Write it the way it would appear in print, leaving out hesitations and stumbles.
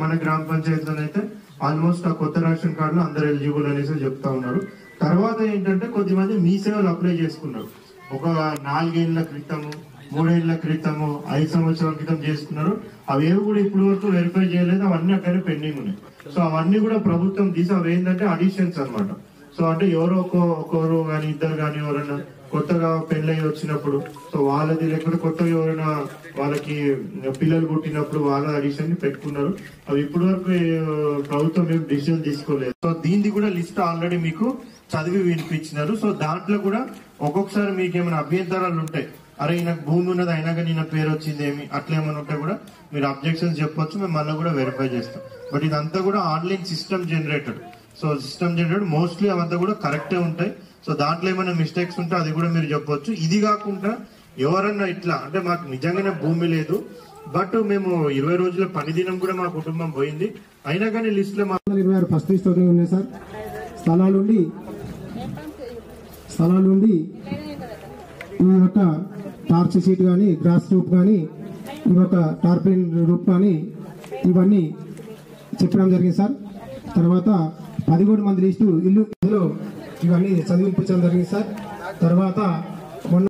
మన గ్రామ పంచాయతీలోనైతే ఆల్మోస్ట్ ఆ కొత్త రేషన్ కార్డులు అందరు ఎలిజిబుల్ అనేసి చెప్తా ఉన్నారు. తర్వాత ఏంటంటే కొద్దిమంది మీ సేవలు అప్లై చేసుకున్నారు. ఒక 4 ఏళ్ల క్రితము, 3 ఏళ్ల క్రితము, 5 సంవత్సరాల క్రితం చేసుకున్నారు. అవేవి కూడా ఇప్పుడు వరకు వెరిఫై చేయలేదు. అవన్నీ అక్కడే పెండింగ్ ఉన్నాయి. సో అవన్నీ కూడా ప్రభుత్వం తీసి అవి ఏంటంటే అడిషన్స్ అనమాట. సో అంటే ఎవరో ఒకరు కానీ ఇద్దరు కానీ ఎవరైనా కొత్తగా పెళ్ళయి వచ్చినప్పుడు సో వాళ్ళది, లేకపోతే కొత్తగా ఎవరైనా వాళ్ళకి పిల్లలు పుట్టినప్పుడు వాళ్ళ అడిషన్ పెట్టుకున్నారు. అవి ఇప్పటి వరకు ప్రభుత్వం ఏం డిసిజన్ తీసుకోలేదు. సో దీన్ని కూడా లిస్ట్ ఆల్రెడీ మీకు చదివి వినిపించినారు. సో దాంట్లో కూడా ఒక్కొక్కసారి మీకు ఏమైనా అభ్యంతరాలు ఉంటాయి. అరే నాకు భూమి ఉన్నది అయినా కానీ నా పేరు వచ్చింది ఏమి అట్లా ఏమైనా ఉంటే కూడా మీరు అబ్జెక్షన్స్ చెప్పొచ్చు. మేము మళ్ళీ కూడా వెరిఫై చేస్తాం. బట్ ఇదంతా కూడా online system generated. So system generated mostly అవంతా కూడా కరెక్టే ఉంటాయి. సో దాంట్లో ఏమైనా మిస్టేక్స్ ఉంటే అది కూడా మీరు చెప్పొచ్చు. ఇది కాకుండా ఎవరన్నా ఇట్లా అంటే మాకు నిజంగానే భూమి లేదు, బట్ మేము 20 రోజుల పని దినం కూడా మా కుటుంబం పోయింది, అయినా కానీ లిస్ట్ లో 26 ఫస్ట్ లిస్ట్ ఉన్నాయి సార్. స్థలాలుండి ఈ యొక్క టార్చ్ షీట్ కానీ, గ్రాస్ రూప్ కానీ, ఈ యొక్క టార్పిన్ రూప్ కానీ ఇవన్నీ చెప్పడం జరిగింది సార్. తర్వాత 13 మంది లిస్టు ఇల్లు ఇవన్నీ చదివించడం జరిగింది సార్. తర్వాత మొన్న